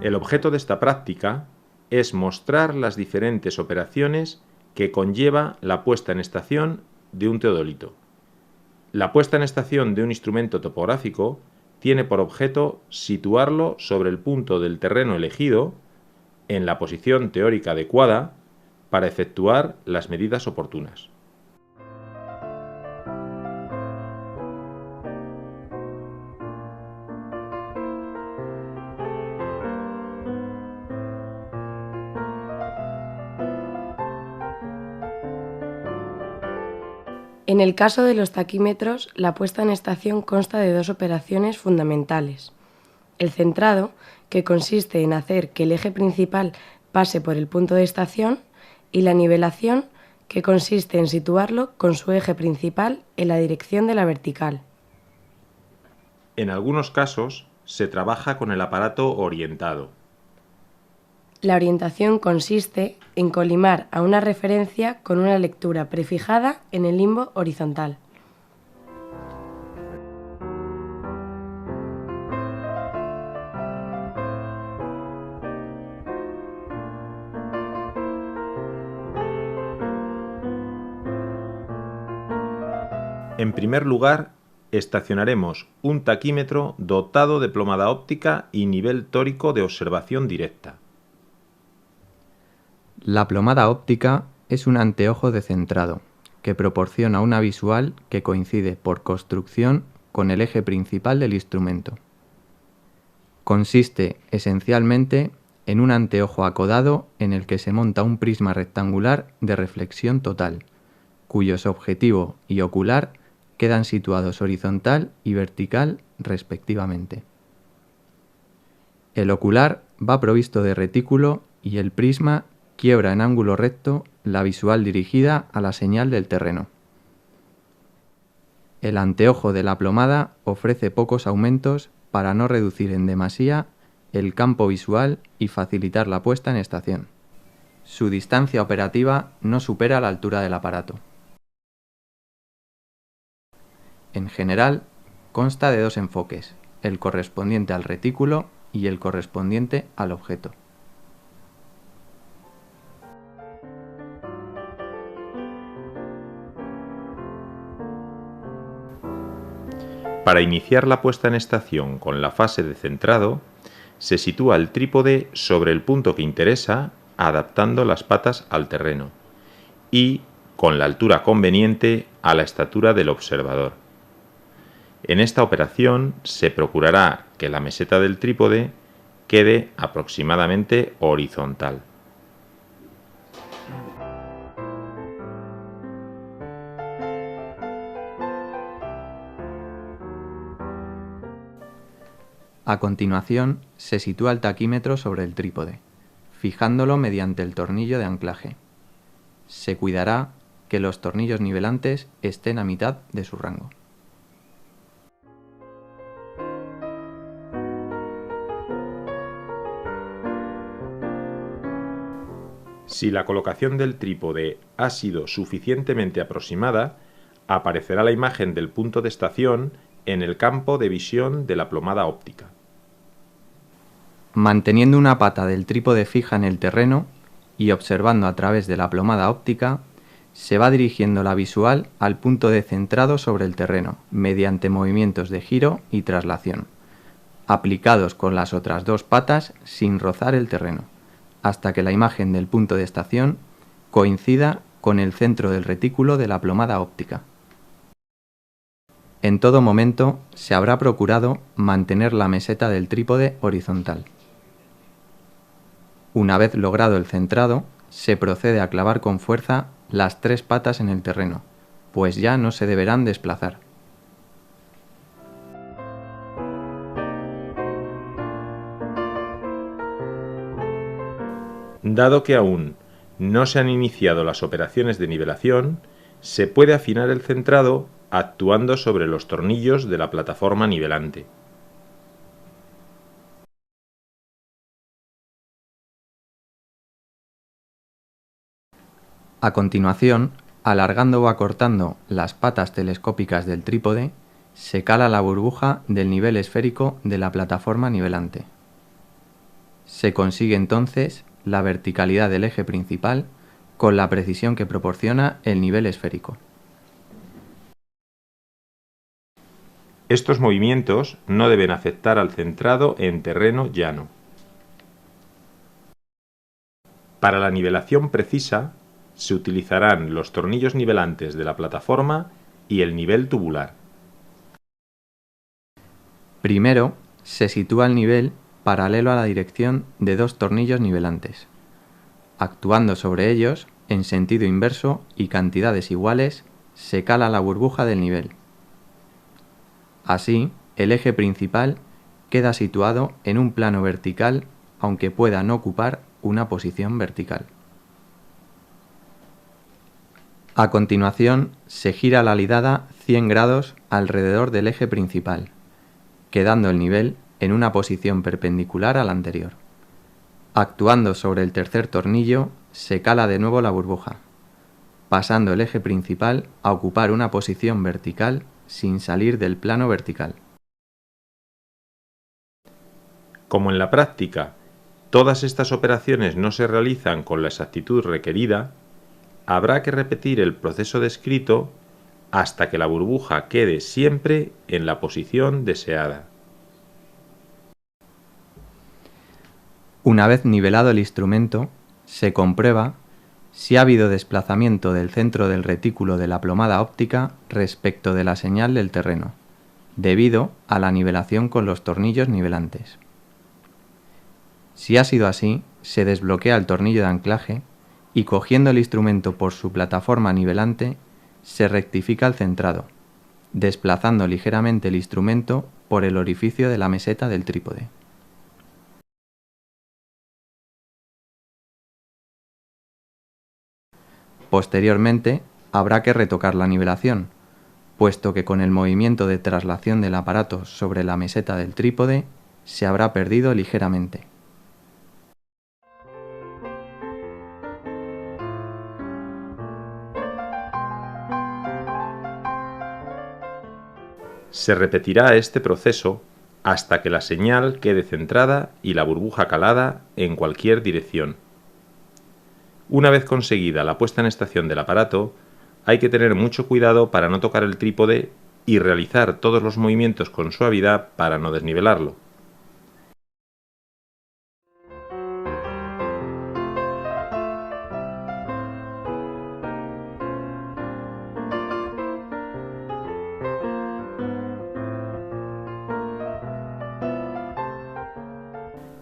El objeto de esta práctica es mostrar las diferentes operaciones que conlleva la puesta en estación de un teodolito. La puesta en estación de un instrumento topográfico tiene por objeto situarlo sobre el punto del terreno elegido en la posición teórica adecuada para efectuar las medidas oportunas. En el caso de los taquímetros, la puesta en estación consta de dos operaciones fundamentales. El centrado, que consiste en hacer que el eje principal pase por el punto de estación, y la nivelación, que consiste en situarlo con su eje principal en la dirección de la vertical. En algunos casos se trabaja con el aparato orientado. La orientación consiste en colimar a una referencia con una lectura prefijada en el limbo horizontal. En primer lugar, estacionaremos un taquímetro dotado de plomada óptica y nivel tórico de observación directa. La plomada óptica es un anteojo de centrado que proporciona una visual que coincide por construcción con el eje principal del instrumento. Consiste esencialmente en un anteojo acodado en el que se monta un prisma rectangular de reflexión total, cuyos objetivo y ocular quedan situados horizontal y vertical respectivamente. El ocular va provisto de retículo y el prisma quiebra en ángulo recto la visual dirigida a la señal del terreno. El anteojo de la plomada ofrece pocos aumentos para no reducir en demasía el campo visual y facilitar la puesta en estación. Su distancia operativa no supera la altura del aparato. En general, consta de dos enfoques, el correspondiente al retículo y el correspondiente al objeto. Para iniciar la puesta en estación con la fase de centrado, se sitúa el trípode sobre el punto que interesa, adaptando las patas al terreno y con la altura conveniente a la estatura del observador. En esta operación se procurará que la meseta del trípode quede aproximadamente horizontal. A continuación, se sitúa el taquímetro sobre el trípode, fijándolo mediante el tornillo de anclaje. Se cuidará que los tornillos nivelantes estén a mitad de su rango. Si la colocación del trípode ha sido suficientemente aproximada, aparecerá la imagen del punto de estación en el campo de visión de la plomada óptica. Manteniendo una pata del trípode fija en el terreno y observando a través de la plomada óptica, se va dirigiendo la visual al punto de centrado sobre el terreno mediante movimientos de giro y traslación, aplicados con las otras dos patas sin rozar el terreno, hasta que la imagen del punto de estación coincida con el centro del retículo de la plomada óptica. En todo momento se habrá procurado mantener la meseta del trípode horizontal. Una vez logrado el centrado, se procede a clavar con fuerza las tres patas en el terreno, pues ya no se deberán desplazar. Dado que aún no se han iniciado las operaciones de nivelación, se puede afinar el centrado actuando sobre los tornillos de la plataforma nivelante. A continuación, alargando o acortando las patas telescópicas del trípode, se cala la burbuja del nivel esférico de la plataforma nivelante. Se consigue entonces la verticalidad del eje principal con la precisión que proporciona el nivel esférico. Estos movimientos no deben afectar al centrado en terreno llano. Para la nivelación precisa, se utilizarán los tornillos nivelantes de la plataforma y el nivel tubular. Primero, se sitúa el nivel paralelo a la dirección de dos tornillos nivelantes. Actuando sobre ellos, en sentido inverso y cantidades iguales, se cala la burbuja del nivel. Así, el eje principal queda situado en un plano vertical, aunque pueda no ocupar una posición vertical. A continuación, se gira la alidada 100 grados alrededor del eje principal, quedando el nivel en una posición perpendicular a la anterior. Actuando sobre el tercer tornillo, se cala de nuevo la burbuja, pasando el eje principal a ocupar una posición vertical sin salir del plano vertical. Como en la práctica, todas estas operaciones no se realizan con la exactitud requerida, habrá que repetir el proceso descrito hasta que la burbuja quede siempre en la posición deseada. Una vez nivelado el instrumento, se comprueba si ha habido desplazamiento del centro del retículo de la plomada óptica respecto de la señal del terreno, debido a la nivelación con los tornillos nivelantes. Si ha sido así, se desbloquea el tornillo de anclaje y cogiendo el instrumento por su plataforma nivelante, se rectifica el centrado, desplazando ligeramente el instrumento por el orificio de la meseta del trípode. Posteriormente, habrá que retocar la nivelación, puesto que con el movimiento de traslación del aparato sobre la meseta del trípode se habrá perdido ligeramente. Se repetirá este proceso hasta que la señal quede centrada y la burbuja calada en cualquier dirección. Una vez conseguida la puesta en estación del aparato, hay que tener mucho cuidado para no tocar el trípode y realizar todos los movimientos con suavidad para no desnivelarlo.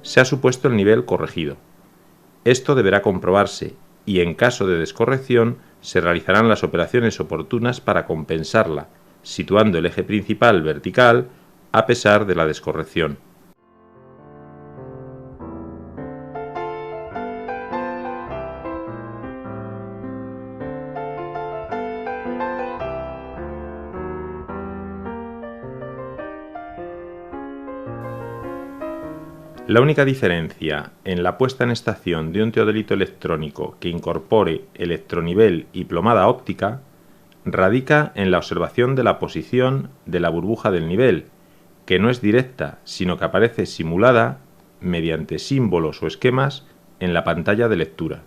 Se ha supuesto el nivel corregido. Esto deberá comprobarse y en caso de descorrección se realizarán las operaciones oportunas para compensarla, situando el eje principal vertical a pesar de la descorrección. La única diferencia en la puesta en estación de un teodolito electrónico que incorpore electronivel y plomada óptica radica en la observación de la posición de la burbuja del nivel, que no es directa, sino que aparece simulada mediante símbolos o esquemas en la pantalla de lectura.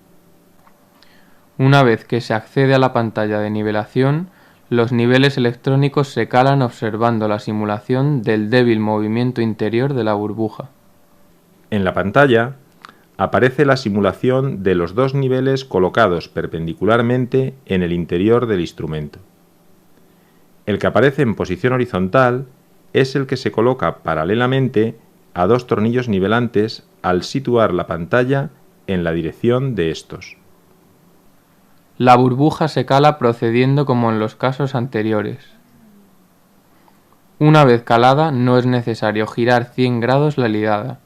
Una vez que se accede a la pantalla de nivelación, los niveles electrónicos se calan observando la simulación del débil movimiento interior de la burbuja. En la pantalla aparece la simulación de los dos niveles colocados perpendicularmente en el interior del instrumento. El que aparece en posición horizontal es el que se coloca paralelamente a dos tornillos nivelantes al situar la pantalla en la dirección de estos. La burbuja se cala procediendo como en los casos anteriores. Una vez calada, no es necesario girar 100 grados la alidada,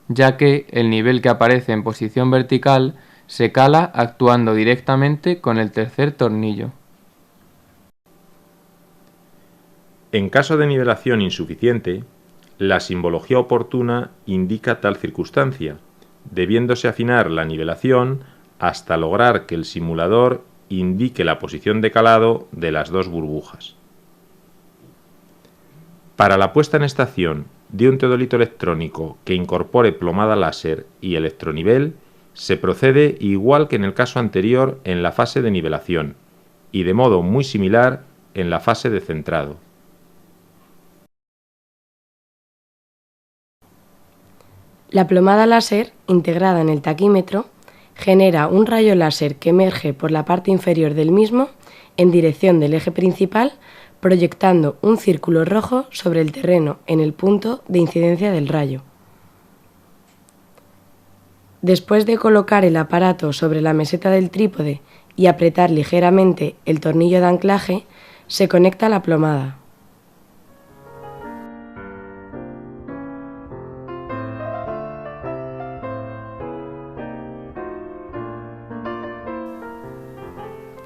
ya que el nivel que aparece en posición vertical se cala actuando directamente con el tercer tornillo. En caso de nivelación insuficiente, la simbología oportuna indica tal circunstancia, debiéndose afinar la nivelación hasta lograr que el simulador indique la posición de calado de las dos burbujas. Para la puesta en estación de un teodolito electrónico que incorpore plomada láser y electronivel, se procede igual que en el caso anterior en la fase de nivelación y de modo muy similar en la fase de centrado. La plomada láser, integrada en el taquímetro, genera un rayo láser que emerge por la parte inferior del mismo en dirección del eje principal, proyectando un círculo rojo sobre el terreno en el punto de incidencia del rayo. Después de colocar el aparato sobre la meseta del trípode y apretar ligeramente el tornillo de anclaje, se conecta la plomada.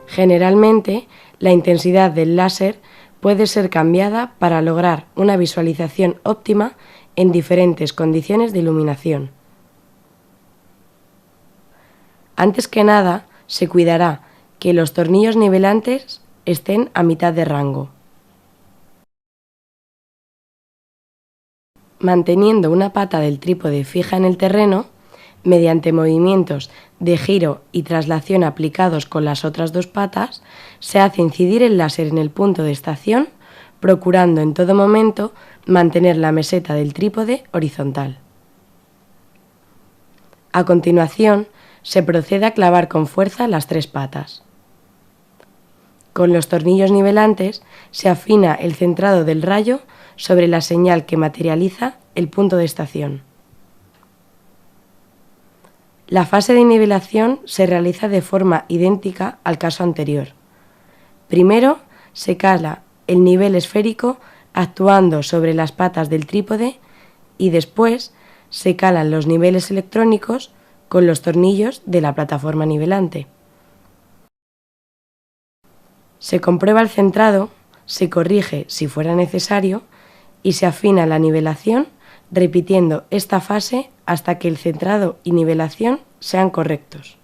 Generalmente, la intensidad del láser puede ser cambiada para lograr una visualización óptima en diferentes condiciones de iluminación. Antes que nada, se cuidará que los tornillos nivelantes estén a mitad de rango. Manteniendo una pata del trípode fija en el terreno, mediante movimientos de giro y traslación aplicados con las otras dos patas, se hace incidir el láser en el punto de estación, procurando en todo momento mantener la meseta del trípode horizontal. A continuación, se procede a clavar con fuerza las tres patas. Con los tornillos nivelantes se afina el centrado del rayo sobre la señal que materializa el punto de estación. La fase de nivelación se realiza de forma idéntica al caso anterior. Primero se cala el nivel esférico actuando sobre las patas del trípode y después se calan los niveles electrónicos con los tornillos de la plataforma nivelante. Se comprueba el centrado, se corrige si fuera necesario y se afina la nivelación repitiendo esta fase hasta que el centrado y nivelación sean correctos.